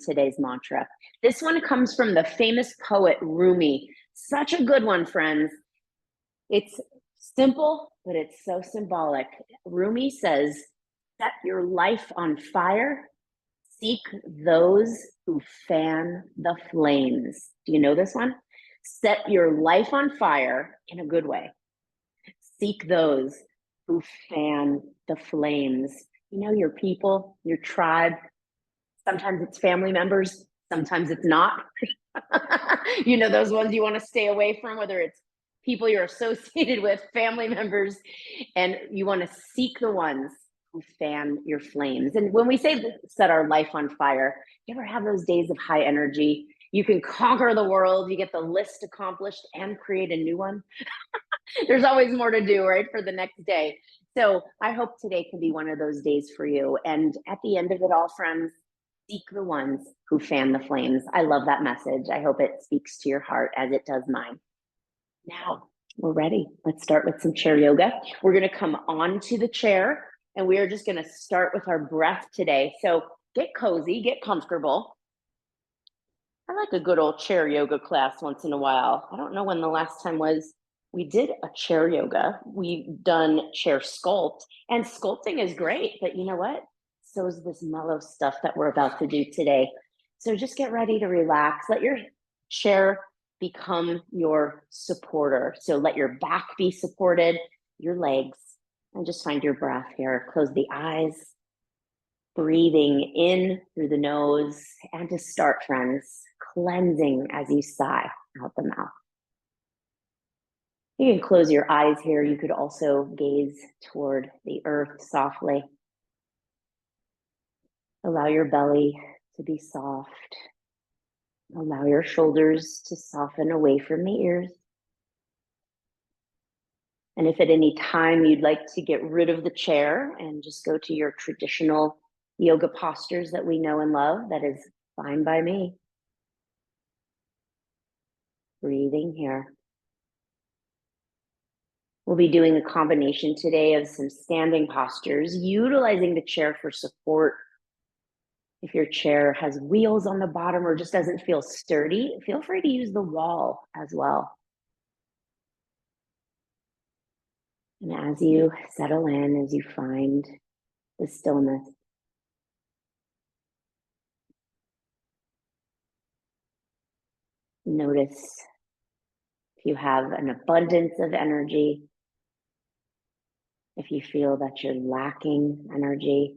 today's mantra. This one comes from the famous poet Rumi. Such a good one, friends. It's simple, but it's so symbolic. Rumi says, set your life on fire, seek those who fan the flames. Do you know this one? Set your life on fire in a good way. Seek those who fan the flames. You know, your people, your tribe. Sometimes it's family members, sometimes it's not. You know, those ones you want to stay away from, whether it's people you're associated with, family members, and you want to seek the ones who fan your flames. And when we say set our life on fire, you ever have those days of high energy? You can conquer the world, you get the list accomplished and create a new one. There's always more to do, right, for the next day. So I hope today can be one of those days for you. And at the end of it all, friends, seek the ones who fan the flames. I love that message. I hope it speaks to your heart as it does mine. Now we're ready. Let's start with some chair yoga. We're going to come onto the chair and we are just going to start with our breath today. So get cozy, get comfortable. I like a good old chair yoga class once in a while. I don't know when the last time was we did a chair yoga. We've done chair sculpt, and sculpting is great, but you know what? So is this mellow stuff that we're about to do today. So just get ready to relax. Let your chair become your supporter. So let your back be supported, your legs, and just find your breath here. Close the eyes, breathing in through the nose, and to start, friends, cleansing as you sigh out the mouth. You can close your eyes here. You could also gaze toward the earth softly. Allow your belly to be soft. Allow your shoulders to soften away from the ears. And if at any time you'd like to get rid of the chair and just go to your traditional yoga postures that we know and love, that is fine by me. Breathing here. We'll be doing a combination today of some standing postures, utilizing the chair for support. If your chair has wheels on the bottom or just doesn't feel sturdy, feel free to use the wall as well. And as you settle in, as you find the stillness, notice if you have an abundance of energy, if you feel that you're lacking energy,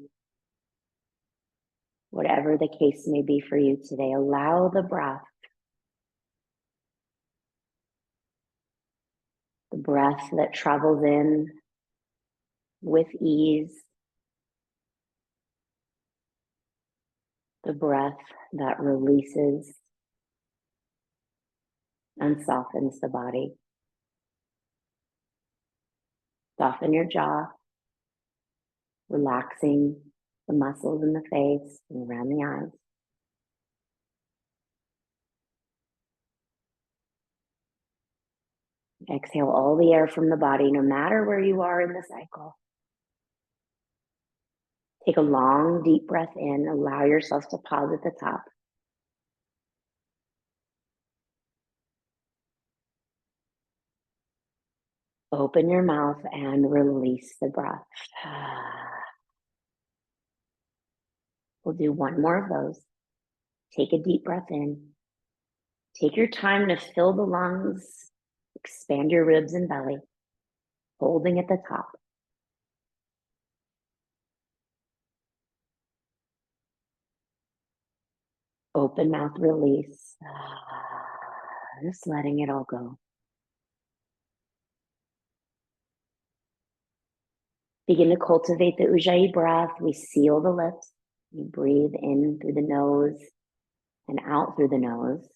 whatever the case may be for you today, allow the breath that travels in with ease, the breath that releases and softens the body. Soften your jaw, relaxing the muscles in the face and around the eyes. Exhale all the air from the body, no matter where you are in the cycle. Take a long, deep breath in. Allow yourself to pause at the top. Open your mouth and release the breath. We'll do one more of those. Take a deep breath in. Take your time to fill the lungs, expand your ribs and belly, holding at the top. Open mouth, release. Just letting it all go. Begin to cultivate the Ujjayi breath. We seal the lips. We breathe in through the nose and out through the nose.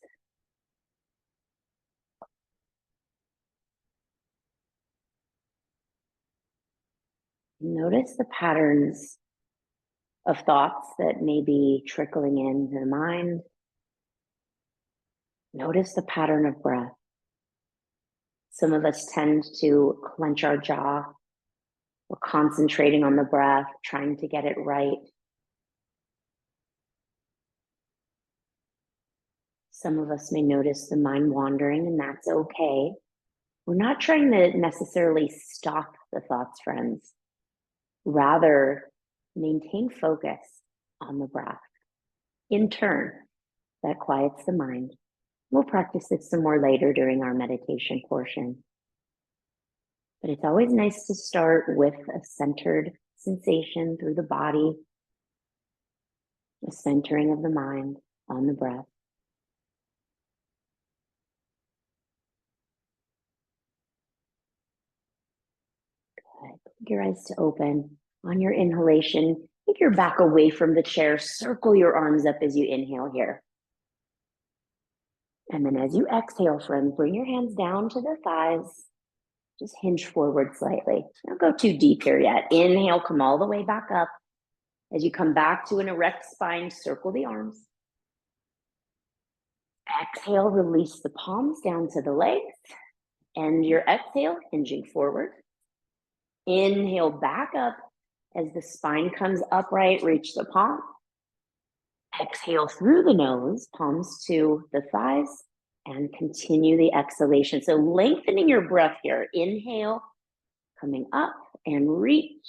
Notice the patterns of thoughts that may be trickling into the mind. Notice the pattern of breath. Some of us tend to clench our jaw. We're concentrating on the breath, trying to get it right. Some of us may notice the mind wandering, and that's okay. We're not trying to necessarily stop the thoughts, friends. Rather, maintain focus on the breath. In turn, that quiets the mind. We'll practice this some more later during our meditation portion. But it's always nice to start with a centered sensation through the body, a centering of the mind on the breath. Good. Put your eyes to open. On your inhalation, take your back away from the chair. Circle your arms up as you inhale here. And then as you exhale, friends, bring your hands down to the thighs. Just hinge forward slightly. Don't go too deep here yet. Inhale, come all the way back up. As you come back to an erect spine, circle the arms. Exhale, release the palms down to the legs. End your exhale, hinging forward. Inhale, back up. As the spine comes upright, reach the palm. Exhale through the nose, palms to the thighs, and continue the exhalation. So lengthening your breath here. Inhale, coming up and reach.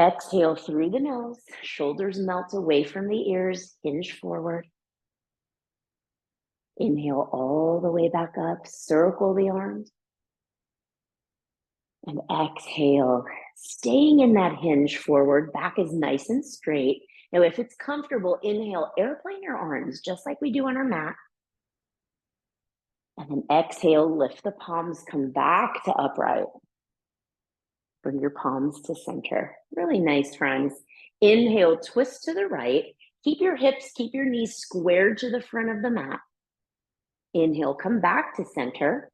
Exhale through the nose, shoulders melt away from the ears, hinge forward. Inhale all the way back up, circle the arms. And exhale, staying in that hinge forward, back is nice and straight. Now, if it's comfortable, inhale, airplane your arms, just like we do on our mat. And then exhale, lift the palms, come back to upright. Bring your palms to center. Really nice, friends. Inhale, twist to the right. Keep your hips, keep your knees squared to the front of the mat. Inhale, come back to center.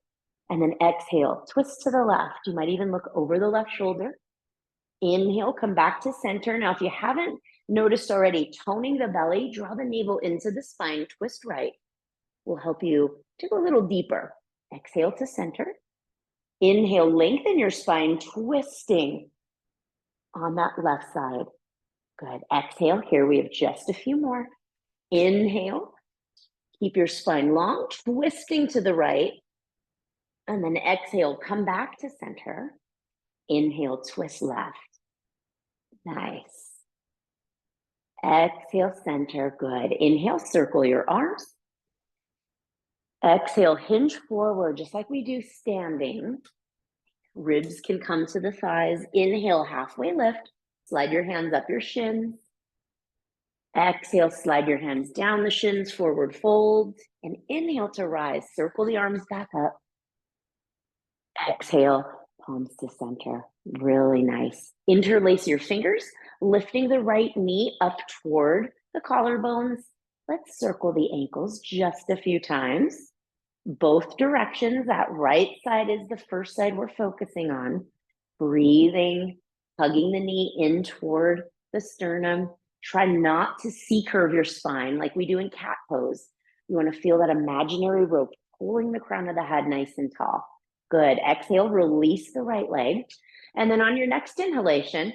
And then exhale, twist to the left. You might even look over the left shoulder. Inhale, come back to center. Now, if you haven't noticed already, toning the belly, draw the navel into the spine, twist right will help you to go a little deeper. Exhale to center. Inhale, lengthen your spine, twisting on that left side. Good. Exhale. Here we have just a few more. Inhale. Keep your spine long, twisting to the right. And then exhale, come back to center. Inhale, twist left. Nice. Exhale, center. Good. Inhale, circle your arms. Exhale, hinge forward, just like we do standing. Ribs can come to the thighs. Inhale, halfway lift. Slide your hands up your shins. Exhale, slide your hands down the shins, forward fold. And inhale to rise. Circle the arms back up. Exhale, palms to center. Really nice. Interlace your fingers, lifting the right knee up toward the collarbones. Let's circle the ankles just a few times. Both directions. That right side is the first side we're focusing on. Breathing, hugging the knee in toward the sternum. Try not to C-curve your spine like we do in cat pose. You want to feel that imaginary rope pulling the crown of the head nice and tall. Good. Exhale, release the right leg. And then on your next inhalation,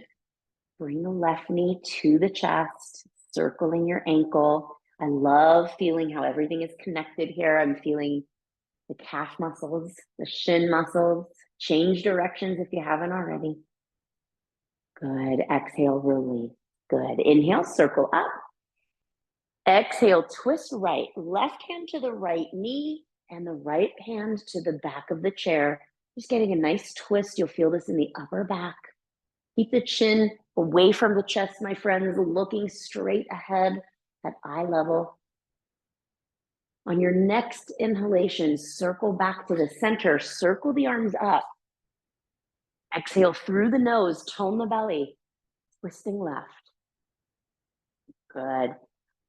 bring the left knee to the chest, circling your ankle. I love feeling how everything is connected here. I'm feeling the calf muscles, the shin muscles. Change directions if you haven't already. Good. Exhale, release. Good. Inhale, circle up. Exhale, twist right. Left hand to the right knee and the right hand to the back of the chair. Just getting a nice twist. You'll feel this in the upper back. Keep the chin away from the chest, my friends, looking straight ahead at eye level. On your next inhalation, circle back to the center. Circle the arms up. Exhale through the nose. Tone the belly. Twisting left. Good.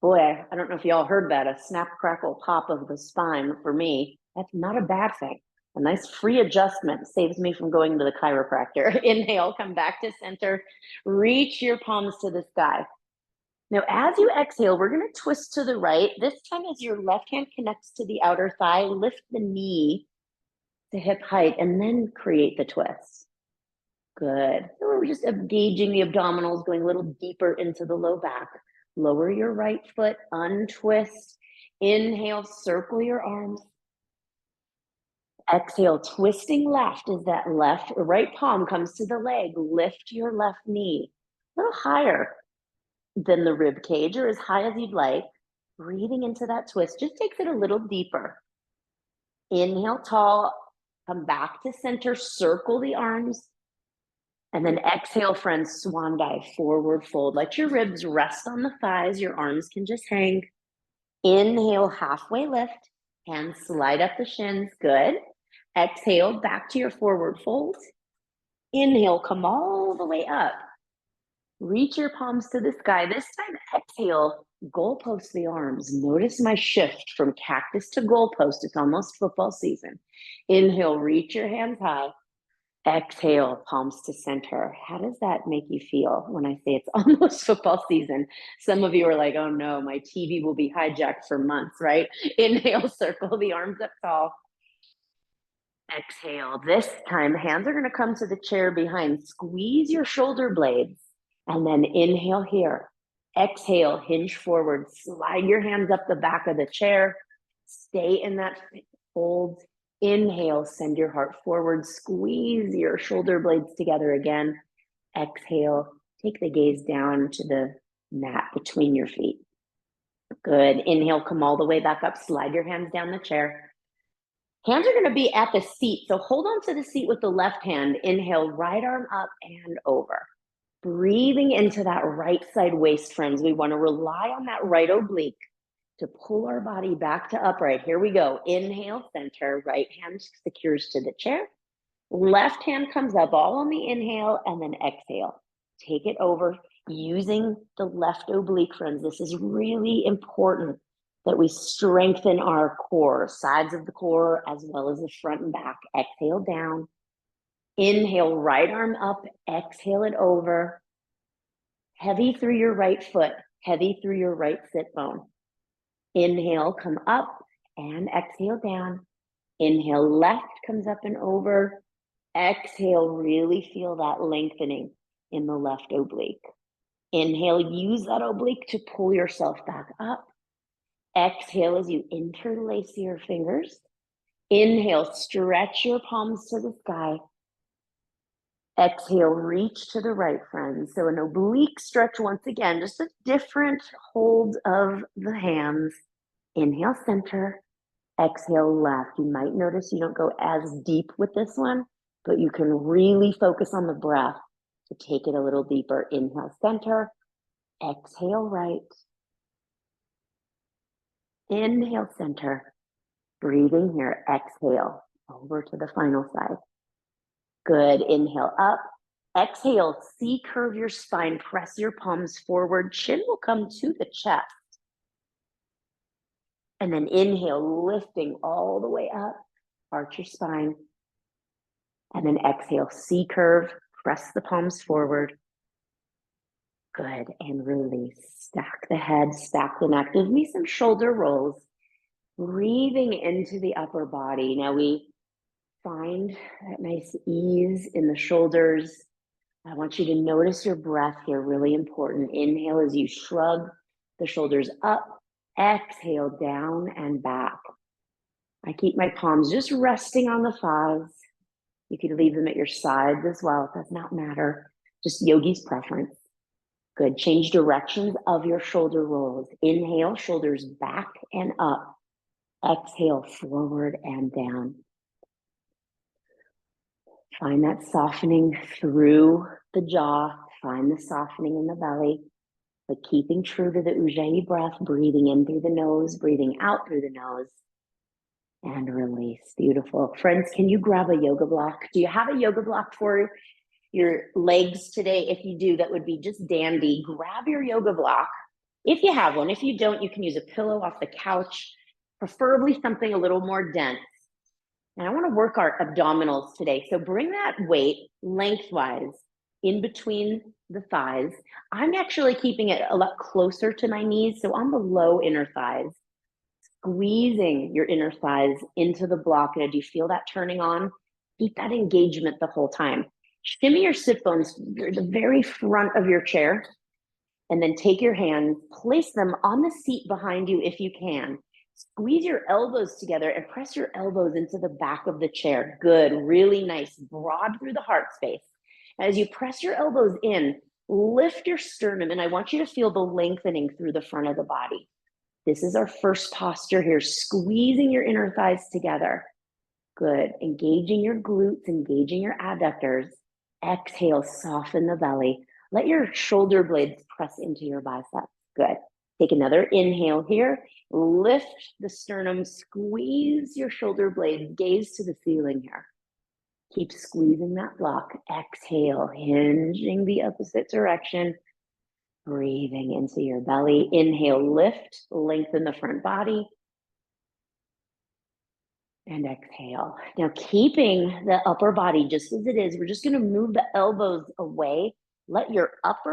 Boy, I don't know if you all heard that, a snap, crackle, pop of the spine for me. That's not a bad thing. A nice free adjustment saves me from going to the chiropractor. Inhale, come back to center. Reach your palms to the sky. Now, as you exhale, we're going to twist to the right. This time as your left hand connects to the outer thigh, lift the knee to hip height and then create the twist. Good. So we're just engaging the abdominals, going a little deeper into the low back. Lower your right foot, untwist. Inhale, circle your arms. Exhale, twisting left as that left or right palm comes to the leg. Lift your left knee a little higher than the rib cage or as high as you'd like. Breathing into that twist just takes it a little deeper. Inhale, tall, come back to center, circle the arms. And then exhale, friends, swan dive, forward fold. Let your ribs rest on the thighs. Your arms can just hang. Inhale, halfway lift. Hands slide up the shins. Good. Exhale, back to your forward fold. Inhale, come all the way up. Reach your palms to the sky. This time, exhale, goalpost the arms. Notice my shift from cactus to goalpost. It's almost football season. Inhale, reach your hands high. Exhale, palms to center. How does that make you feel when I say it's almost football season? Some of you are like, oh no, my TV will be hijacked for months, right? Inhale, circle the arms up tall. Exhale. This time, hands are going to come to the chair behind. Squeeze your shoulder blades. And then inhale here. Exhale, hinge forward. Slide your hands up the back of the chair. Stay in that fold. Inhale, send your heart forward. Squeeze your shoulder blades together again. Exhale, take the gaze down to the mat between your feet. Good. Inhale, come all the way back up. Slide your hands down the chair. Hands are going to be at the seat. So hold on to the seat with the left hand. Inhale, right arm up and over. Breathing into that right side waist, friends. We want to rely on that right oblique to pull our body back to upright. Here we go. Inhale, center. Right hand secures to the chair. Left hand comes up all on the inhale and then exhale. Take it over using the left oblique, friends. This is really important that we strengthen our core, sides of the core, as well as the front and back. Exhale down. Inhale, right arm up. Exhale it over. Heavy through your right foot. Heavy through your right sit bone. Inhale, come up and exhale down. Inhale, left comes up and over. Exhale, really feel that lengthening in the left oblique. Inhale, use that oblique to pull yourself back up. Exhale as you interlace your fingers. Inhale, stretch your palms to the sky. Exhale, reach to the right, friends. So an oblique stretch once again, just a different hold of the hands. Inhale, center. Exhale, left. You might notice you don't go as deep with this one, but you can really focus on the breath to take it a little deeper. Inhale, center. Exhale, right. Inhale, center. Breathing here. Exhale, over to the final side. Good. Inhale, up. Exhale, C-curve your spine. Press your palms forward. Chin will come to the chest. And then inhale, lifting all the way up. Arch your spine. And then exhale, C-curve. Press the palms forward. Good. And release. Stack the head, stack the neck. Give me some shoulder rolls. Breathing into the upper body. Now we find that nice ease in the shoulders. I want you to notice your breath here, really important. Inhale as you shrug the shoulders up. Exhale, down and back. I keep my palms just resting on the thighs. You can leave them at your sides as well. It does not matter. Just yogi's preference. Good. Change directions of your shoulder rolls. Inhale, shoulders back and up. Exhale, forward and down. Find that softening through the jaw. Find the softening in the belly. But keeping true to the Ujjayi breath, breathing in through the nose, breathing out through the nose. And release. Beautiful. Friends, can you grab a yoga block? Do you have a yoga block for your legs today? If you do, that would be just dandy. Grab your yoga block. If you have one. If you don't, you can use a pillow off the couch, preferably something a little more dense. And I want to work our abdominals today. So bring that weight lengthwise in between the thighs. I'm actually keeping it a lot closer to my knees. So on the low inner thighs, squeezing your inner thighs into the block. And do you feel that turning on? Keep that engagement the whole time. Shimmy your sit bones to the very front of your chair. And then take your hands, place them on the seat behind you if you can. Squeeze your elbows together and press your elbows into the back of the chair. Good, really nice, broad through the heart space. As you press your elbows in, lift your sternum, and I want you to feel the lengthening through the front of the body. This is our first posture here, squeezing your inner thighs together. Good, engaging your glutes, engaging your adductors. Exhale, soften the belly. Let your shoulder blades press into your biceps. Good. Take another inhale here. Lift the sternum, squeeze your shoulder blades, gaze to the ceiling here. Keep squeezing that block. Exhale, hinging the opposite direction. Breathing into your belly. Inhale, lift, lengthen the front body. And exhale. Now, keeping the upper body just as it is, we're just going to move the elbows away. Let your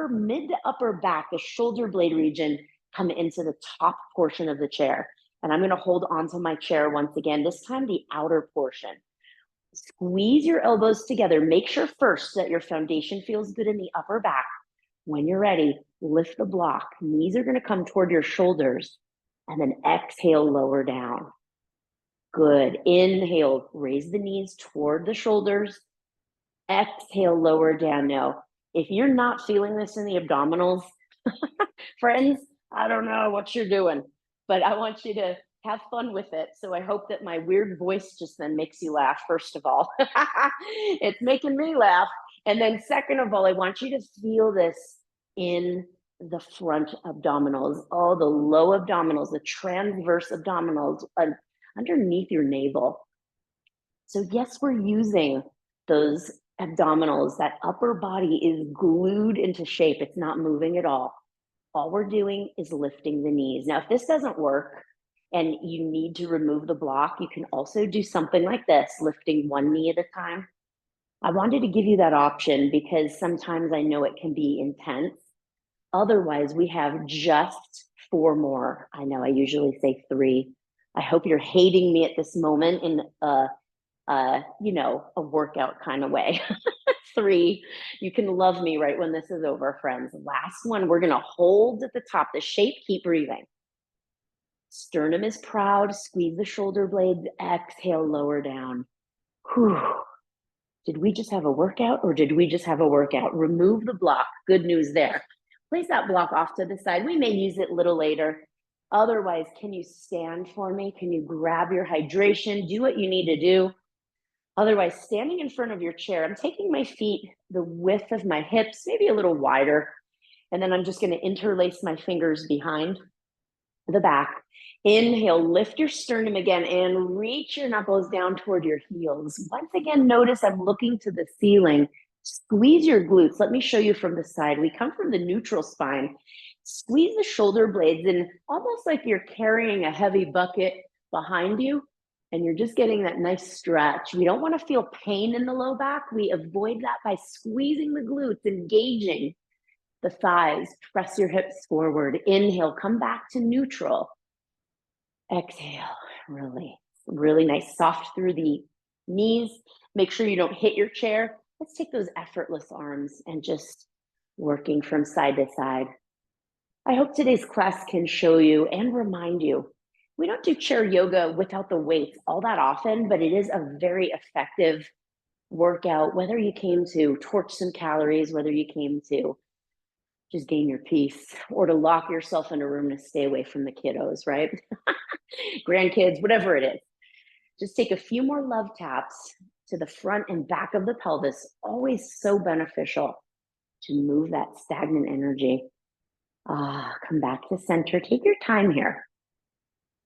mid to upper back, the shoulder blade region, come into the top portion of the chair. And I'm going to hold onto my chair once again, this time the outer portion. Squeeze your elbows together. Make sure first that your foundation feels good in the upper back. When you're ready, lift the block. Knees are going to come toward your shoulders. And then exhale, lower down. Good. Inhale, raise the knees toward the shoulders. Exhale, lower down. Now, if you're not feeling this in the abdominals, friends, I don't know what you're doing, but I want you to have fun with it. So I hope that my weird voice just then makes you laugh, first of all. It's making me laugh. And then second of all, I want you to feel this in the front abdominals, all the low abdominals, the transverse abdominals, underneath your navel. So yes, we're using those abdominals. That upper body is glued into shape. It's not moving at all. All we're doing is lifting the knees. Now, if this doesn't work and you need to remove the block, you can also do something like this, lifting one knee at a time. I wanted to give you that option because sometimes I know it can be intense. Otherwise, we have just 4 more. I know I usually say 3. I hope you're hating me at this moment in a workout kind of way. 3, you can love me right when this is over, friends. Last one, we're gonna hold at the top, the shape, keep breathing. Sternum is proud, squeeze the shoulder blades, exhale, lower down. Whew. Did we just have a workout or did we just have a workout? Remove the block, good news there. Place that block off to the side. We may use it a little later. Otherwise, can you stand for me? Can you grab your hydration? Do what you need to do. Otherwise, standing in front of your chair, I'm taking my feet the width of my hips, maybe a little wider. And then I'm just going to interlace my fingers behind the back. Inhale, lift your sternum again and reach your knuckles down toward your heels. Once again, notice I'm looking to the ceiling. Squeeze your glutes. Let me show you from the side. We come from the neutral spine. Squeeze the shoulder blades and almost like you're carrying a heavy bucket behind you and you're just getting that nice stretch. We don't want to feel pain in the low back. We avoid that by squeezing the glutes, engaging the thighs. Press your hips forward. Inhale, come back to neutral. Exhale, really nice, soft through the knees. Make sure you don't hit your chair. Let's take those effortless arms and just working from side to side. I hope today's class can show you and remind you, we don't do chair yoga without the weights all that often, but it is a very effective workout, whether you came to torch some calories, whether you came to just gain your peace or to lock yourself in a room to stay away from the kiddos, right? Grandkids, whatever it is. Just take a few more love taps to the front and back of the pelvis. Always so beneficial to move that stagnant energy. Come back to center. Take your time here.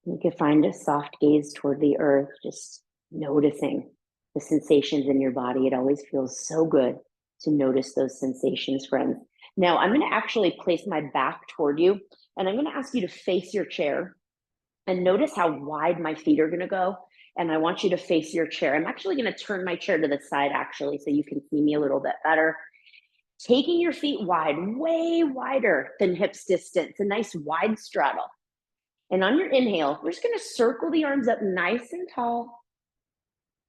You can find a soft gaze toward the earth, just noticing the sensations in your body. It always feels so good to notice those sensations, friends. Now, I'm going to actually place my back toward you, and I'm going to ask you to face your chair and notice how wide my feet are going to go. And I want you to face your chair. I'm actually going to turn my chair to the side, actually, so you can see me a little bit better. Taking your feet wide, way wider than hips distance, a nice wide straddle. And on your inhale, we're just going to circle the arms up nice and tall.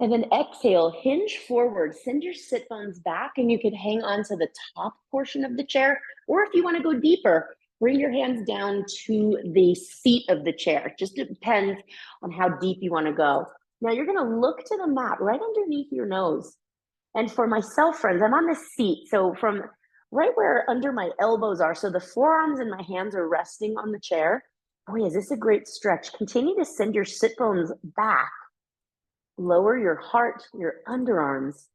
And then exhale, hinge forward, send your sit bones back, and you can hang on to the top portion of the chair. Or if you want to go deeper, Bring your hands down to the seat of the chair. Just depends on how deep you want to go. Now you're going to look to the mat right underneath your nose. And for myself, friends, I'm on the seat. So from right where under my elbows are, so the forearms and my hands are resting on the chair. Boy, is this a great stretch. Continue to send your sit bones back. Lower your heart, your underarms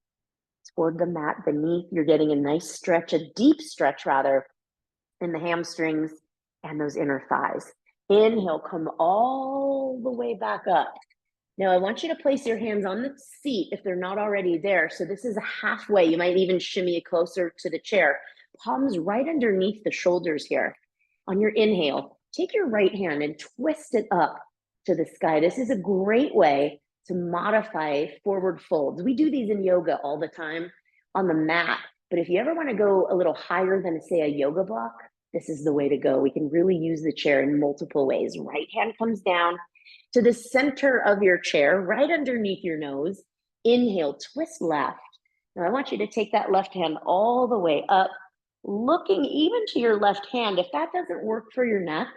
toward the mat beneath. You're getting a nice stretch, a deep stretch rather, in the hamstrings and those inner thighs. Inhale, come all the way back up. Now, I want you to place your hands on the seat if they're not already there. So this is a halfway. You might even shimmy it closer to the chair. Palms right underneath the shoulders here. On your inhale, take your right hand and twist it up to the sky. This is a great way to modify forward folds. We do these in yoga all the time on the mat. But if you ever want to go a little higher than, say, a yoga block, this is the way to go. We can really use the chair in multiple ways. Right hand comes down to the center of your chair, right underneath your nose. Inhale, twist left. Now I want you to take that left hand all the way up, looking even to your left hand. If that doesn't work for your neck,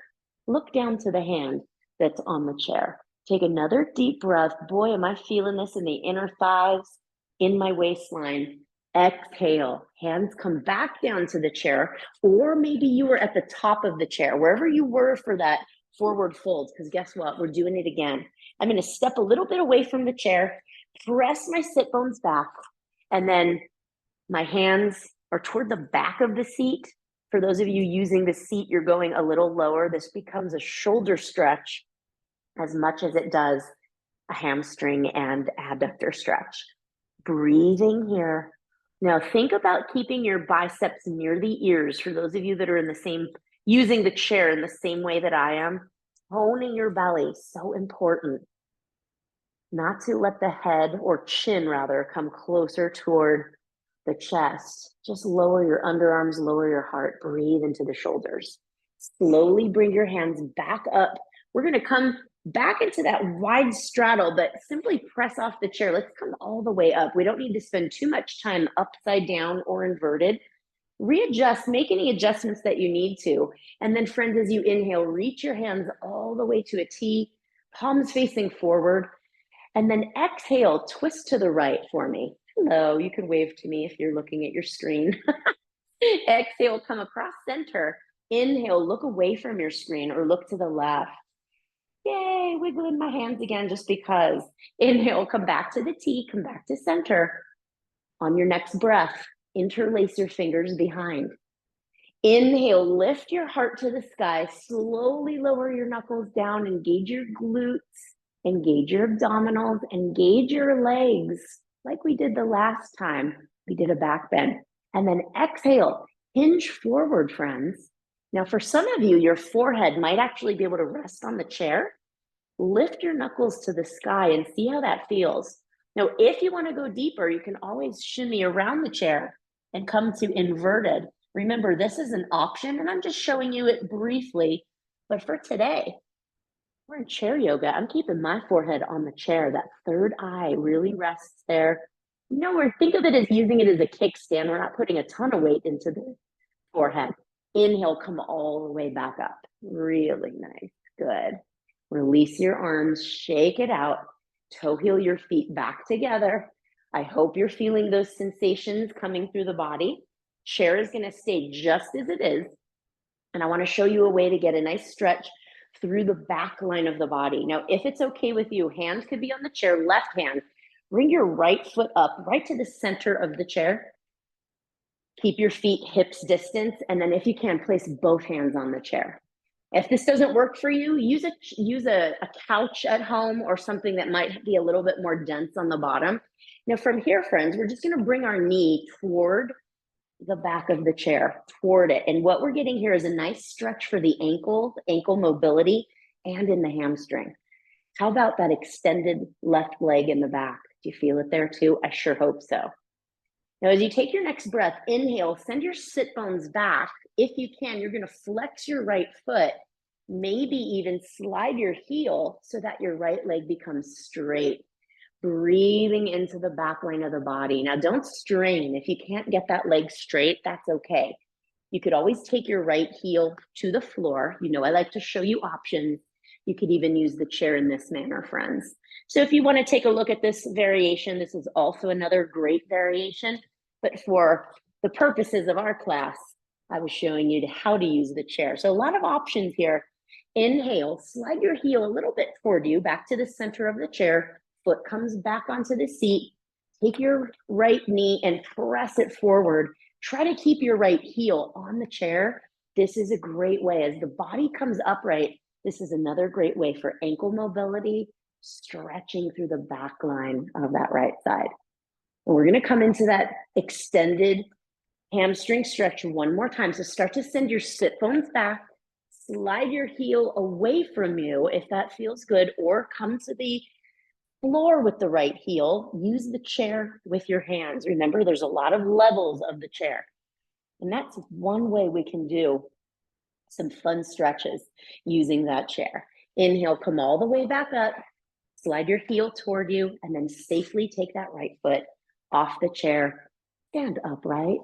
look down to the hand that's on the chair. Take another deep breath. Boy, am I feeling this in the inner thighs, in my waistline. Exhale, hands come back down to the chair, or maybe you were at the top of the chair, wherever you were for that forward fold, because guess what? We're doing it again. I'm going to step a little bit away from the chair, press my sit bones back, and then my hands are toward the back of the seat. For those of you using the seat, you're going a little lower. This becomes a shoulder stretch as much as it does a hamstring and adductor stretch. Breathing here. Now think about keeping your biceps near the ears. For those of you that are in the same, using the chair in the same way that I am, honing your belly, so important. Not to let the head or chin rather come closer toward the chest. Just lower your underarms, lower your heart, breathe into the shoulders. Slowly bring your hands back up. We're going to come back into that wide straddle, but simply press off the chair. Let's come all the way up. We don't need to spend too much time upside down or inverted. Readjust, make any adjustments that you need to. And then friends, as you inhale, reach your hands all the way to a T, palms facing forward. And then exhale, twist to the right for me. Hello, you can wave to me if you're looking at your screen. Exhale, come across center. Inhale, look away from your screen or look to the left. Yay, wiggling my hands again just because. Inhale, come back to the T, come back to center. On your next breath, interlace your fingers behind. Inhale, lift your heart to the sky. Slowly lower your knuckles down, engage your glutes, engage your abdominals, engage your legs, like we did the last time we did a back bend. And then exhale, hinge forward, friends. Now, for some of you, your forehead might actually be able to rest on the chair. Lift your knuckles to the sky and see how that feels. Now, if you want to go deeper, you can always shimmy around the chair and come to inverted. Remember, this is an option, and I'm just showing you it briefly. But for today, we're in chair yoga. I'm keeping my forehead on the chair. That third eye really rests there. You know, think of it as using it as a kickstand. We're not putting a ton of weight into the forehead. Inhale, come all the way back up. Really nice. Good. Release your arms, shake it out. Toe heel your feet back together. I hope you're feeling those sensations coming through the body. Chair is going to stay just as it is. And I want to show you a way to get a nice stretch through the back line of the body. Now, if it's okay with you, hands could be on the chair, left hand. Bring your right foot up right to the center of the chair. Keep your feet hips distance. And then if you can, place both hands on the chair. If this doesn't work for you, use a couch at home or something that might be a little bit more dense on the bottom. Now from here, friends, we're just going to bring our knee toward the back of the chair, toward it. And what we're getting here is a nice stretch for the ankle mobility, and in the hamstring. How about that extended left leg in the back? Do you feel it there too? I sure hope so. Now, as you take your next breath, inhale, send your sit bones back. If you can, you're going to flex your right foot, maybe even slide your heel so that your right leg becomes straight. Breathing into the back line of the body. Now, don't strain. If you can't get that leg straight, that's okay. You could always take your right heel to the floor. You know, I like to show you options. You could even use the chair in this manner, friends. So if you want to take a look at this variation, this is also another great variation, but for the purposes of our class, I was showing you how to use the chair. So a lot of options here. Inhale, slide your heel a little bit toward you, back to the center of the chair. Foot comes back onto the seat. Take your right knee and press it forward. Try to keep your right heel on the chair. This is a great way. As the body comes upright, this is another great way for ankle mobility, stretching through the back line of that right side. And we're going to come into that extended hamstring stretch one more time. So start to send your sit bones back. Slide your heel away from you if that feels good, or come to the floor with the right heel. Use the chair with your hands. Remember, there's a lot of levels of the chair. And that's one way we can do some fun stretches using that chair. Inhale, come all the way back up. Slide your heel toward you, and then safely take that right foot off the chair. Stand upright.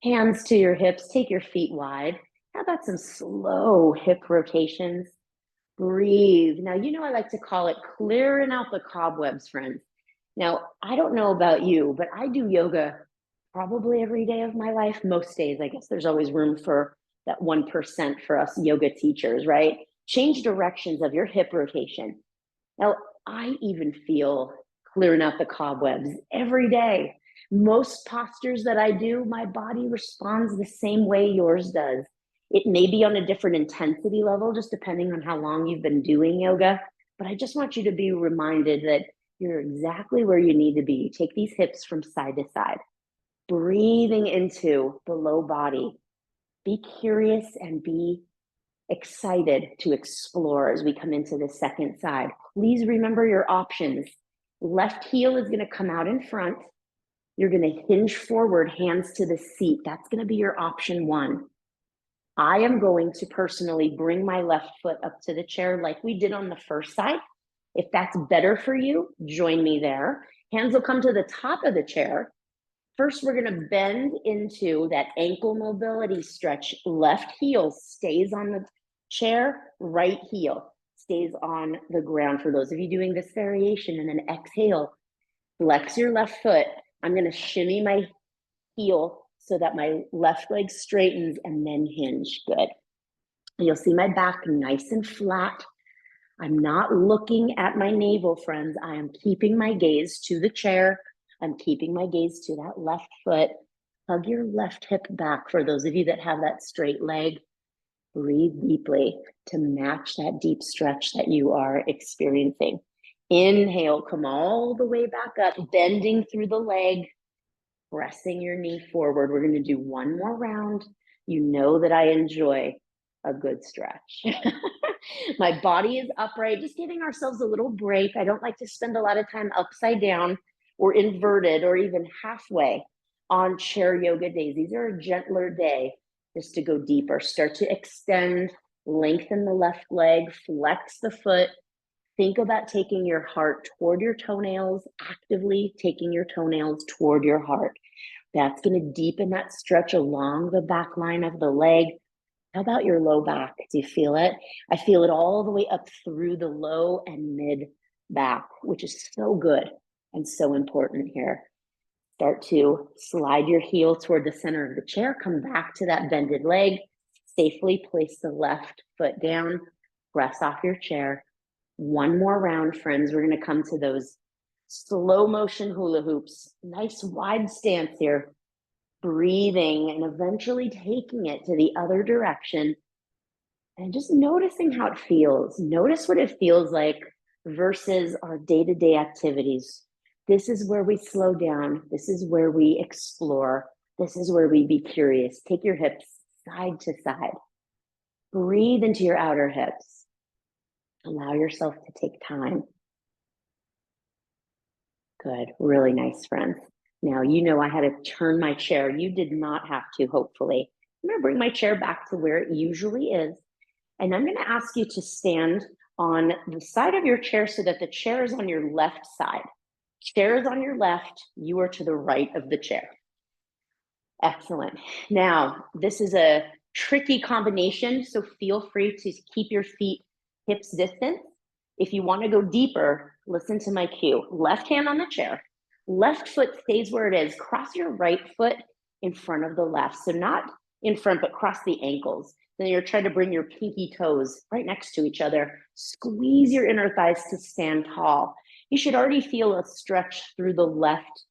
Hands to your hips. Take your feet wide. How about some slow hip rotations? Breathe. Now, you know, I like to call it clearing out the cobwebs, friends. Now, I don't know about you, but I do yoga probably every day of my life. Most days, I guess there's always room for that 1% for us yoga teachers, right? Change directions of your hip rotation. Now, I even feel clearing out the cobwebs every day. Most postures that I do, my body responds the same way yours does. It may be on a different intensity level, just depending on how long you've been doing yoga. But I just want you to be reminded that you're exactly where you need to be. Take these hips from side to side, breathing into the low body. Be curious and be excited to explore as we come into the second side. Please remember your options. Left heel is going to come out in front. You're going to hinge forward, hands to the seat. That's going to be your option one. I am going to personally bring my left foot up to the chair like we did on the first side. If that's better for you, join me there. Hands will come to the top of the chair. First, we're going to bend into that ankle mobility stretch. Left heel stays on the chair, right heel stays on the ground. For those of you doing this variation, and then exhale, flex your left foot. I'm going to shimmy my heel so that my left leg straightens and then hinge. Good. You'll see my back nice and flat. I'm not looking at my navel, friends. I am keeping my gaze to the chair. I'm keeping my gaze to that left foot. Hug your left hip back for those of you that have that straight leg. Breathe deeply to match that deep stretch that you are experiencing. Inhale, come all the way back up, bending through the leg, pressing your knee forward. We're going to do one more round. You know that I enjoy a good stretch. My body is upright, just giving ourselves a little break. I don't like to spend a lot of time upside down or inverted or even halfway on chair yoga days. These are a gentler day just to go deeper. Start to extend, lengthen the left leg, flex the foot. Think about taking your heart toward your toenails, actively taking your toenails toward your heart. That's going to deepen that stretch along the back line of the leg. How about your low back? Do you feel it? I feel it all the way up through the low and mid back, which is so good and so important here. Start to slide your heel toward the center of the chair. Come back to that bended leg. Safely place the left foot down. Press off your chair. One more round, friends. We're going to come to those slow motion hula hoops. Nice wide stance here. Breathing and eventually taking it to the other direction and just noticing how it feels. Notice what it feels like versus our day-to-day activities. This is where we slow down. This is where we explore. This is where we be curious. Take your hips side to side. Breathe into your outer hips. Allow yourself to take time. Good, really nice, friends. Now, you know I had to turn my chair. You did not have to, hopefully. I'm going to bring my chair back to where it usually is. And I'm going to ask you to stand on the side of your chair so that the chair is on your left side. Chair is on your left. You are to the right of the chair. Excellent. Now, this is a tricky combination, so feel free to keep your feet hips distance. If you want to go deeper, listen to my cue. Left hand on the chair, left foot stays where it is. Cross your right foot in front of the left. So not in front, but cross the ankles. Then you're trying to bring your pinky toes right next to each other. Squeeze your inner thighs to stand tall. You should already feel a stretch through the left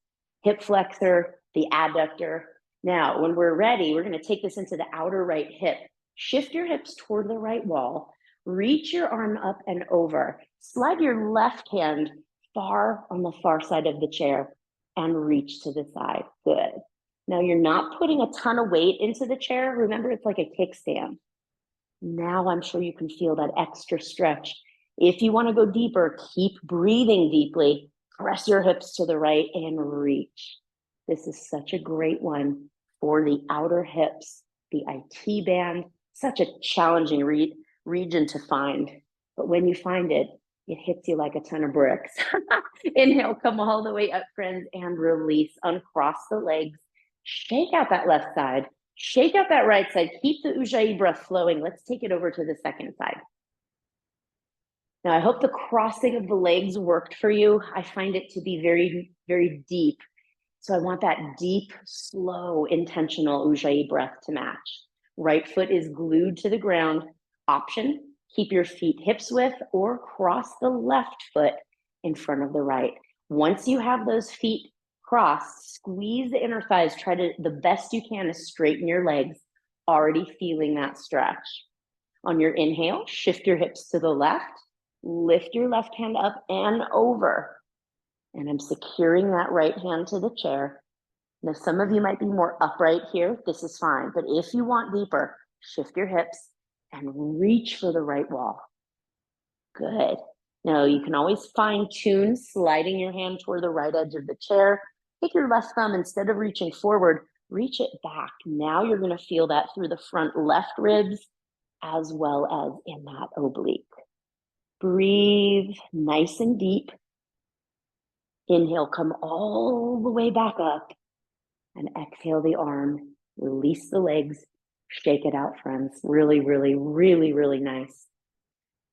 hip flexor, the adductor. Now, when we're ready, we're going to take this into the outer right hip. Shift your hips toward the right wall. Reach your arm up and over. Slide your left hand far on the far side of the chair and reach to the side. Good. Now, you're not putting a ton of weight into the chair. Remember, it's like a kickstand. Now, I'm sure you can feel that extra stretch. If you want to go deeper, keep breathing deeply. Press your hips to the right and reach. This is such a great one for the outer hips, the IT band, such a challenging region to find. But when you find it, it hits you like a ton of bricks. Inhale, come all the way up, friends, and release. Uncross the legs. Shake out that left side. Shake out that right side. Keep the Ujjayi breath flowing. Let's take it over to the second side. Now, I hope the crossing of the legs worked for you. I find it to be very, very deep. So I want that deep, slow, intentional Ujjayi breath to match. Right foot is glued to the ground. Option, keep your feet hips width or cross the left foot in front of the right. Once you have those feet crossed, squeeze the inner thighs. Try to, the best you can, to straighten your legs, already feeling that stretch. On your inhale, shift your hips to the left. Lift your left hand up and over. And I'm securing that right hand to the chair. Now, some of you might be more upright here. This is fine. But if you want deeper, shift your hips and reach for the right wall. Good. Now, you can always fine tune sliding your hand toward the right edge of the chair. Take your left thumb, instead of reaching forward, reach it back. Now you're going to feel that through the front left ribs as well as in that oblique. Breathe nice and deep. Inhale, come all the way back up. And exhale the arm. Release the legs. Shake it out, friends. Really, really, really, really nice.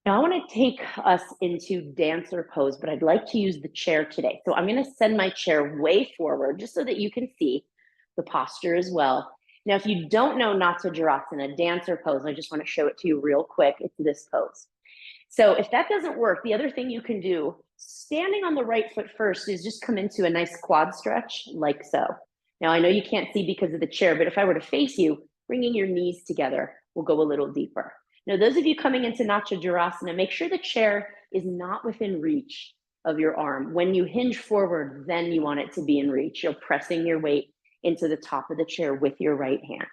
Now I want to take us into dancer pose, but I'd like to use the chair today. So I'm going to send my chair way forward just so that you can see the posture as well. Now, if you don't know Natsajarasana, dancer pose, I just want to show it to you real quick. It's this pose. So if that doesn't work, the other thing you can do, standing on the right foot first, is just come into a nice quad stretch like so. Now, I know you can't see because of the chair, but if I were to face you, bringing your knees together will go a little deeper. Now, those of you coming into Natsajarasana, make sure the chair is not within reach of your arm. When you hinge forward, then you want it to be in reach. You're pressing your weight into the top of the chair with your right hand.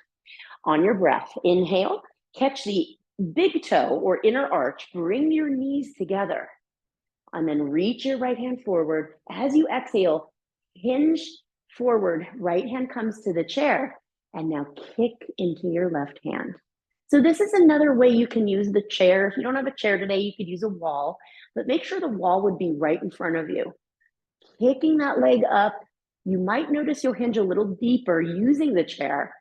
On your breath, inhale, catch the big toe or inner arch, bring your knees together, and then reach your right hand forward. As you exhale, hinge forward, right hand comes to the chair, and now kick into your left hand. So this is another way you can use the chair. If you don't have a chair today, you could use a wall, but make sure the wall would be right in front of you. Kicking that leg up, you might notice you'll hinge a little deeper using the chair.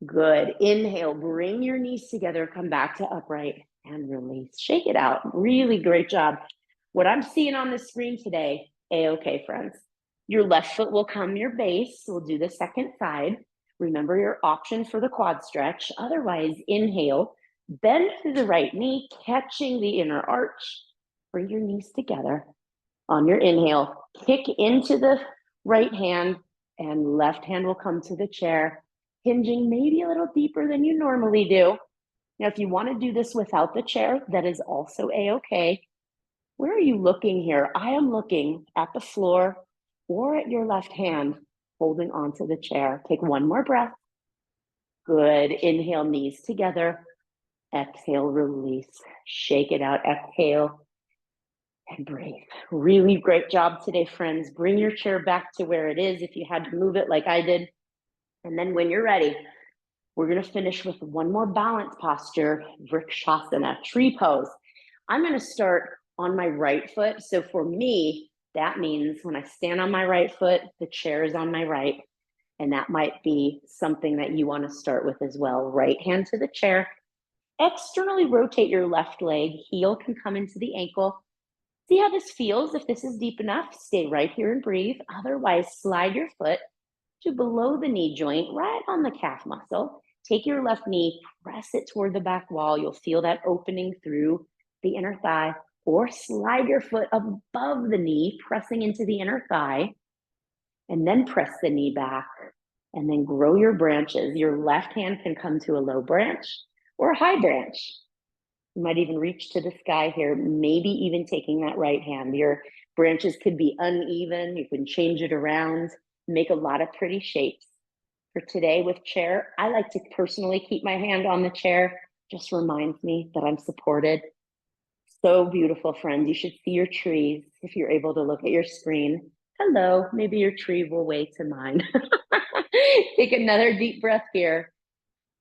Good. Inhale, bring your knees together, come back to upright and release. Shake it out. Really great job. What I'm seeing on the screen today, A-okay, friends. Your left foot will come your base. We'll do the second side. Remember your option for the quad stretch. Otherwise, inhale, bend through the right knee, catching the inner arch. Bring your knees together. On your inhale, kick into the right hand, and left hand will come to the chair, hinging maybe a little deeper than you normally do. Now, if you want to do this without the chair, that is also A-okay. Where are you looking here? I am looking at the floor or at your left hand, holding onto the chair. Take one more breath. Good. Inhale, knees together. Exhale, release. Shake it out. Exhale and breathe. Really great job today, friends. Bring your chair back to where it is if you had to move it like I did. And then when you're ready, we're going to finish with one more balance posture, Vrikshasana, tree pose. I'm going to start on my right foot. So for me, that means when I stand on my right foot, the chair is on my right. And that might be something that you want to start with as well. Right hand to the chair. Externally rotate your left leg. Heel can come into the ankle. See how this feels. If this is deep enough, stay right here and breathe. Otherwise, slide your foot to below the knee joint, right on the calf muscle. Take your left knee, press it toward the back wall. You'll feel that opening through the inner thigh, or slide your foot above the knee, pressing into the inner thigh, and then press the knee back, and then grow your branches. Your left hand can come to a low branch or a high branch. You might even reach to the sky here, maybe even taking that right hand. Your branches could be uneven. You can change it around, make a lot of pretty shapes. For today with chair, I like to personally keep my hand on the chair. Just reminds me that I'm supported. So beautiful, friends. You should see your trees if you're able to look at your screen. Hello, maybe your tree will wave to mine. Take another deep breath here.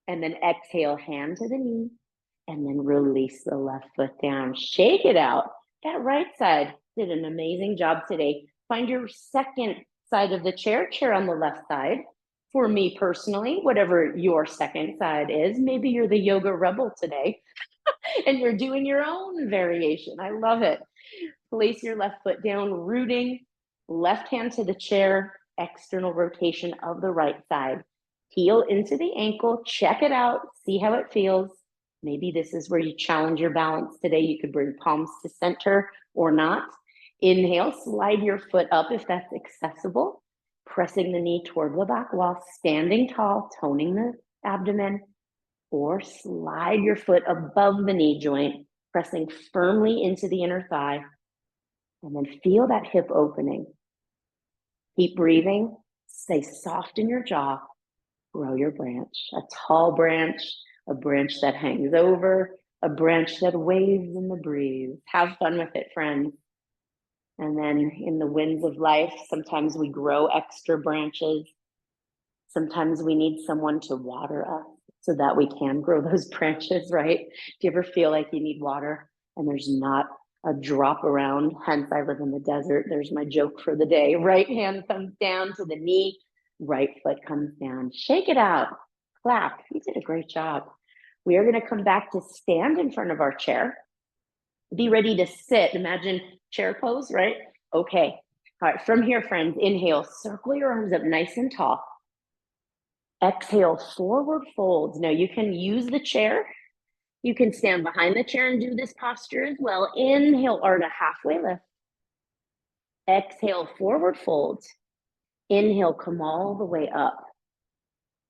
And then exhale, hand to the knee. And then release the left foot down. Shake it out. That right side did an amazing job today. Find your second side of the chair on the left side. For me personally, whatever your second side is, maybe you're the yoga rebel today and you're doing your own variation. I love it. Place your left foot down, rooting, left hand to the chair, external rotation of the right side. Heel into the ankle, check it out, see how it feels. Maybe this is where you challenge your balance today. You could bring palms to center or not. Inhale, slide your foot up if that's accessible. Pressing the knee toward the back wall, standing tall, toning the abdomen, or slide your foot above the knee joint, pressing firmly into the inner thigh, and then feel that hip opening. Keep breathing, stay soft in your jaw, grow your branch, a tall branch, a branch that hangs over, a branch that waves in the breeze. Have fun with it, friends. And then in the winds of life, sometimes we grow extra branches. Sometimes we need someone to water us so that we can grow those branches, right? Do you ever feel like you need water and there's not a drop around? Hence, I live in the desert. There's my joke for the day. Right hand comes down to the knee, right foot comes down. Shake it out. Clap. You did a great job. We are going to come back to stand in front of our chair. Be ready to sit. Imagine chair pose, right? Okay. All right. From here, friends, inhale. Circle your arms up nice and tall. Exhale, forward folds. Now you can use the chair. You can stand behind the chair and do this posture as well. Inhale, arch a halfway lift. Exhale, forward fold. Inhale, come all the way up.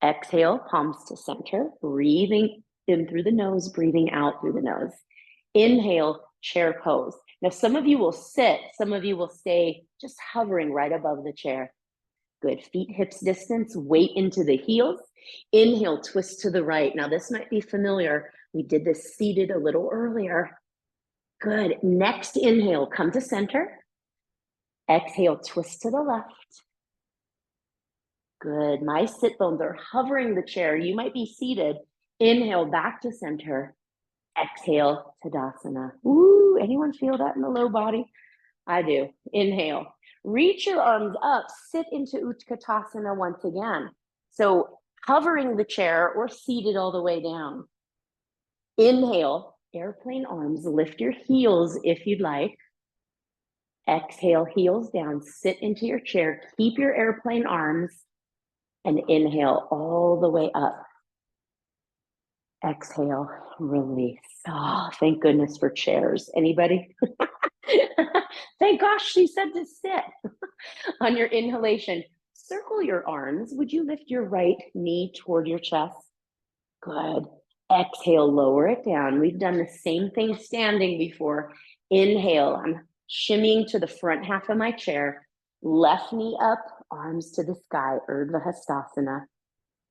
Exhale, palms to center. Breathing in through the nose, breathing out through the nose. Inhale, chair pose. Now, some of you will sit, some of you will stay just hovering right above the chair. Good. Feet, hips distance, weight into the heels. Inhale, twist to the right. Now, this might be familiar. We did this seated a little earlier. Good. Next inhale, come to center. Exhale, twist to the left. Good. My sit bones are hovering the chair. You might be seated. Inhale, back to center. Exhale, Tadasana. Ooh, anyone feel that in the low body? I do. Inhale. Reach your arms up. Sit into Utkatasana once again. So hovering the chair or seated all the way down. Inhale, airplane arms. Lift your heels if you'd like. Exhale, heels down. Sit into your chair. Keep your airplane arms. And inhale all the way up. Exhale, release. Oh, thank goodness for chairs. Anybody? Thank gosh she said to sit. On your inhalation, circle your arms. Would you lift your right knee toward your chest? Good. Exhale, lower it down. We've done the same thing standing before. Inhale, I'm shimmying to the front half of my chair. Left knee up, arms to the sky, Urdhva Hastasana.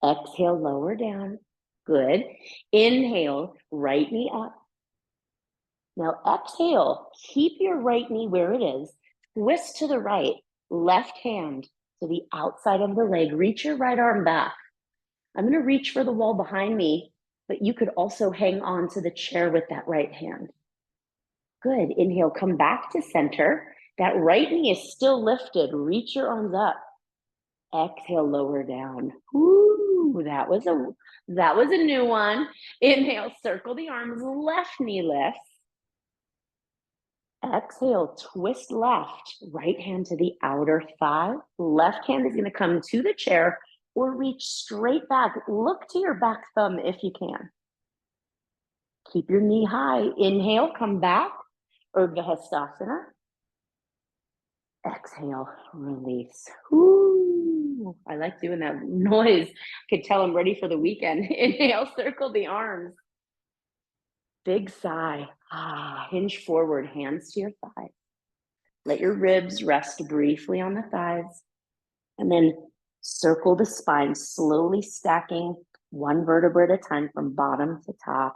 Exhale, lower down. Good. Inhale, right knee up. Now exhale, keep your right knee where it is. Twist to the right, left hand to the outside of the leg. Reach your right arm back. I'm going to reach for the wall behind me, but you could also hang on to the chair with that right hand. Good. Inhale, come back to center. That right knee is still lifted. Reach your arms up. Exhale, lower down. Ooh, that was a new one. Inhale, circle the arms, left knee lifts. Exhale, twist left, right hand to the outer thigh. Left hand is going to come to the chair or reach straight back. Look to your back thumb if you can. Keep your knee high. Inhale, come back, Urdhva Hastasana. Exhale, release. Ooh, I like doing that noise. Could tell I'm ready for the weekend. Inhale, circle the arms. Big sigh. Hinge forward, hands to your thighs. Let your ribs rest briefly on the thighs. And then circle the spine, slowly stacking one vertebra at a time from bottom to top.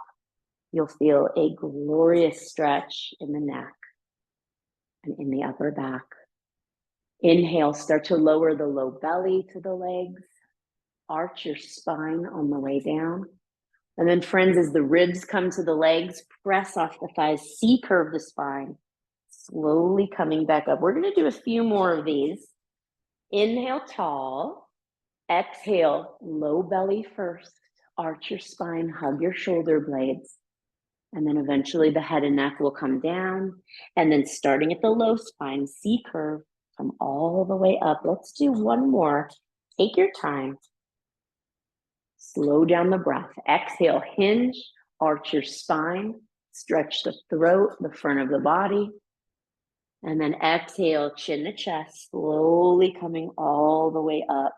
You'll feel a glorious stretch in the neck and in the upper back. Inhale, start to lower the low belly to the legs. Arch your spine on the way down. And then, friends, as the ribs come to the legs, press off the thighs, C-curve the spine, slowly coming back up. We're going to do a few more of these. Inhale, tall. Exhale, low belly first. Arch your spine, hug your shoulder blades. And then eventually the head and neck will come down. And then starting at the low spine, C-curve, come all the way up. Let's do one more. Take your time. Slow down the breath. Exhale, hinge, arch your spine, stretch the throat, the front of the body. And then exhale, chin to chest, slowly coming all the way up.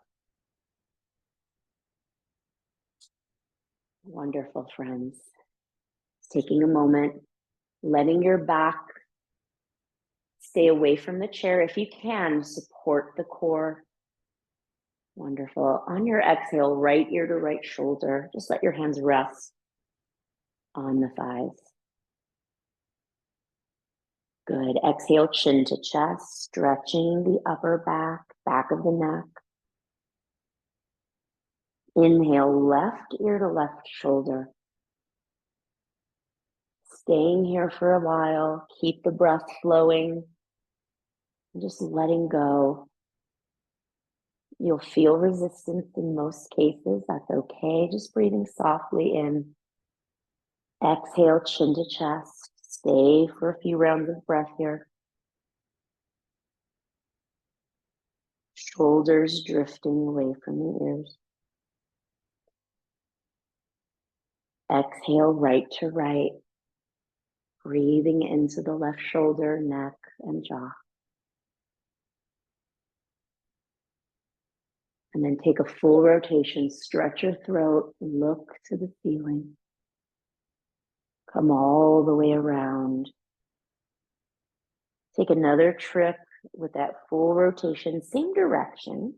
Wonderful, friends. Taking a moment, letting your back stay away from the chair. If you can, support the core. Wonderful. On your exhale, right ear to right shoulder, just let your hands rest on the thighs. Good. Exhale, chin to chest, stretching the upper back, back of the neck. Inhale, left ear to left shoulder. Staying here for a while. Keep the breath flowing. And just letting go. You'll feel resistance in most cases. That's okay. Just breathing softly in. Exhale, chin to chest. Stay for a few rounds of breath here. Shoulders drifting away from the ears. Exhale, right to right. Breathing into the left shoulder, neck, and jaw. And then take a full rotation. Stretch your throat. Look to the ceiling. Come all the way around. Take another trip with that full rotation, same direction.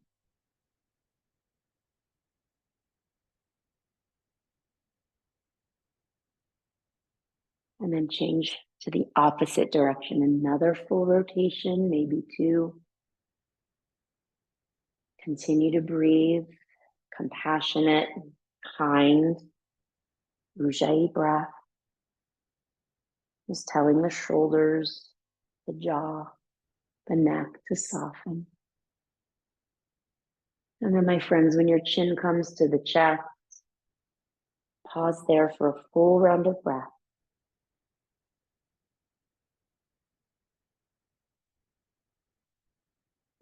And then change to the opposite direction. Another full rotation, maybe two. Continue to breathe, compassionate, kind, Ujjayi breath. Just telling the shoulders, the jaw, the neck to soften. And then, my friends, when your chin comes to the chest, pause there for a full round of breath.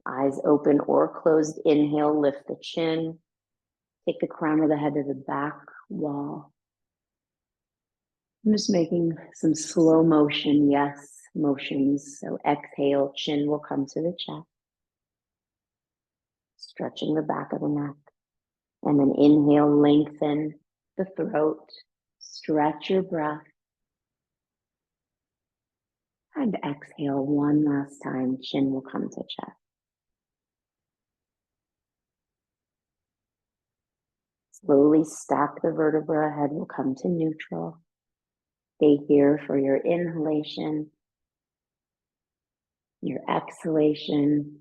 Eyes open or closed. Inhale, lift the chin. Take the crown of the head to the back wall. I'm just making some slow motion, yes, motions. So exhale, chin will come to the chest. Stretching the back of the neck. And then inhale, lengthen the throat. Stretch your breath. And exhale one last time, chin will come to chest. Slowly stack the vertebra, head will come to neutral. Stay here for your inhalation, your exhalation.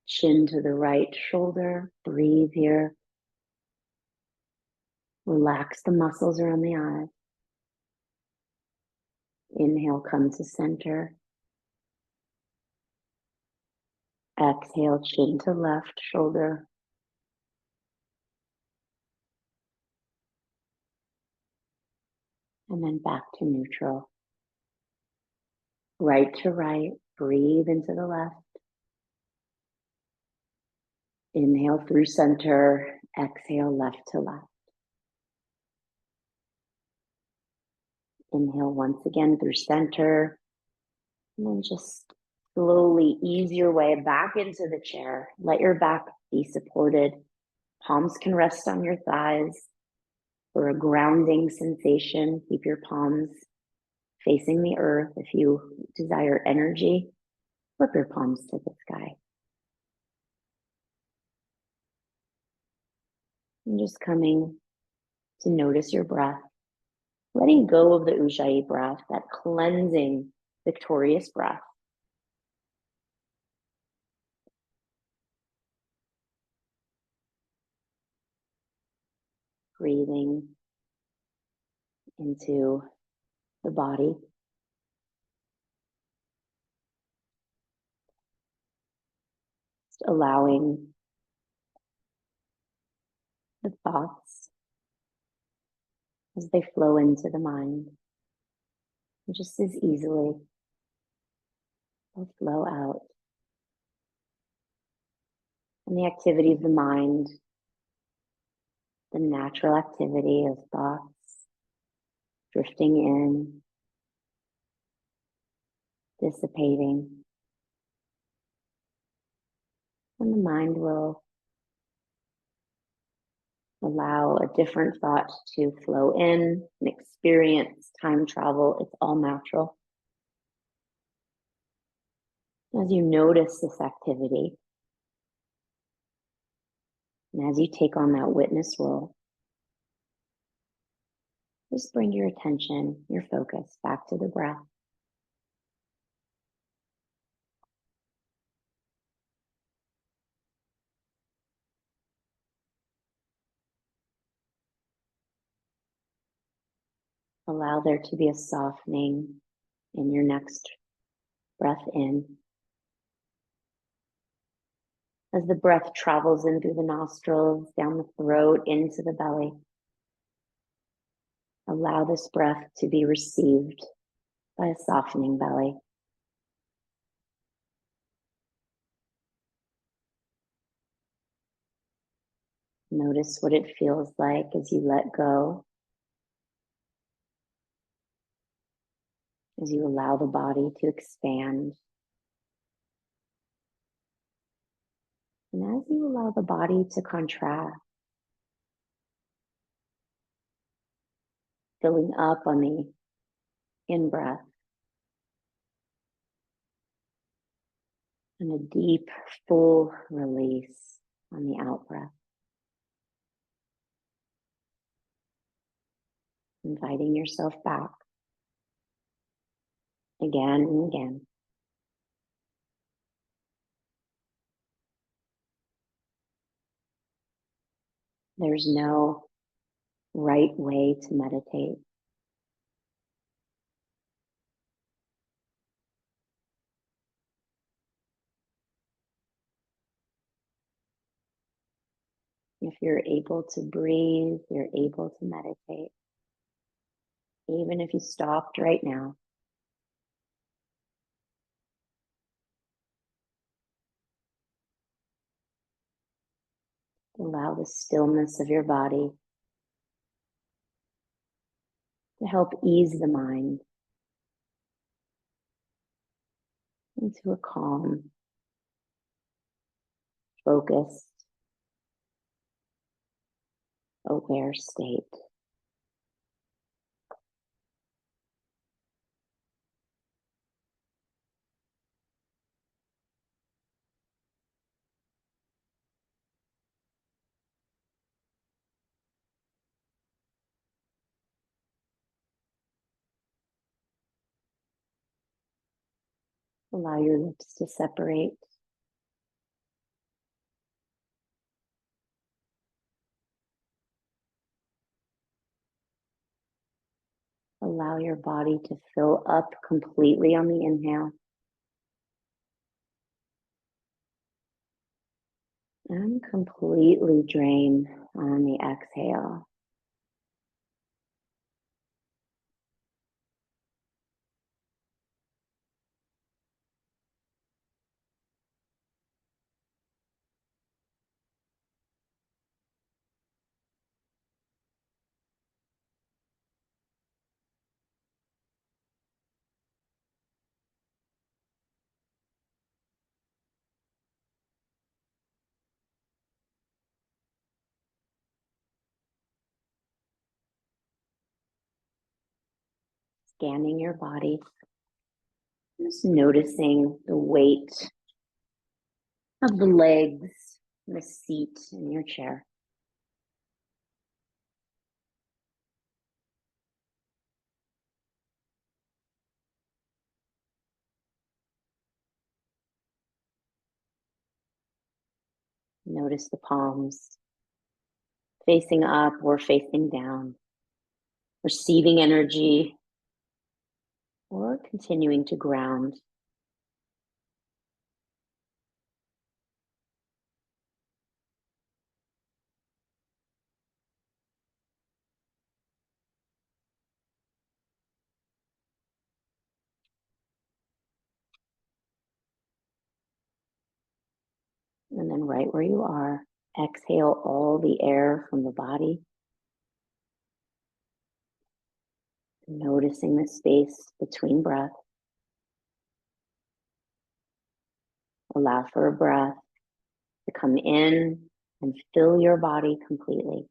Chin to the right shoulder, breathe here. Relax the muscles around the eyes. Inhale, come to center. Exhale, chin to left shoulder. And then back to neutral. Right to right, breathe into the left. Inhale through center, exhale left to left. Inhale once again through center, and then just slowly ease your way back into the chair. Let your back be supported. Palms can rest on your thighs for a grounding sensation. Keep your palms facing the earth. If you desire energy, flip your palms to the sky. And just coming to notice your breath, letting go of the Ujjayi breath, that cleansing, victorious breath. Breathing into the body. Just allowing the thoughts as they flow into the mind. And just as easily, they'll flow out. And the activity of the mind, the natural activity of thoughts drifting in, dissipating. And the mind will allow a different thought to flow in and experience time travel. It's all natural. As you notice this activity, and as you take on that witness role, just bring your attention, your focus back to the breath. Allow there to be a softening in your next breath in. As the breath travels in through the nostrils, down the throat, into the belly, allow this breath to be received by a softening belly. Notice what it feels like as you let go, as you allow the body to expand. And as you allow the body to contract, filling up on the in-breath and a deep, full release on the out-breath. Inviting yourself back again and again. There's no right way to meditate. If you're able to breathe, you're able to meditate. Even if you stopped right now, allow the stillness of your body to help ease the mind into a calm, focused, aware state. Allow your lips to separate. Allow your body to fill up completely on the inhale. And completely drain on the exhale. Scanning your body, just noticing the weight of the legs, the seat in your chair. Notice the palms facing up or facing down, receiving energy or continuing to ground. And then right where you are, exhale all the air from the body, noticing the space between breaths. Allow for a breath to come in and fill your body completely.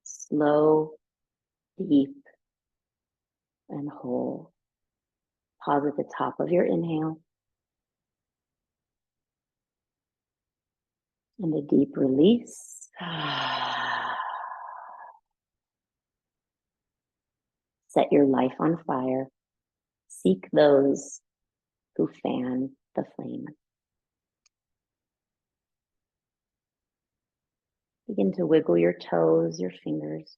Slow, deep, and whole. Pause at the top of your inhale. And a deep release. Set your life on fire. Seek those who fan the flame. Begin to wiggle your toes, your fingers.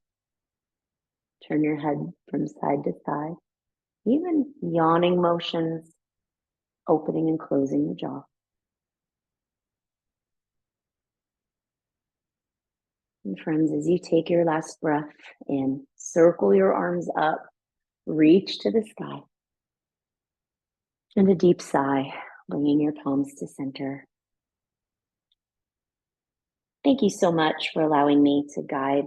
Turn your head from side to side. Even yawning motions, opening and closing the jaw. And friends, as you take your last breath in, circle your arms up, reach to the sky. And a deep sigh, bringing your palms to center. Thank you so much for allowing me to guide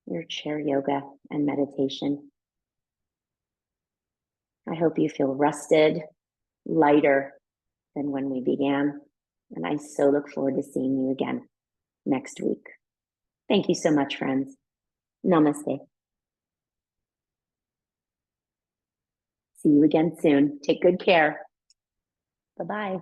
your chair yoga and meditation. I hope you feel rested, lighter than when we began. And I so look forward to seeing you again next week. Thank you so much, friends. Namaste. See you again soon. Take good care. Bye-bye.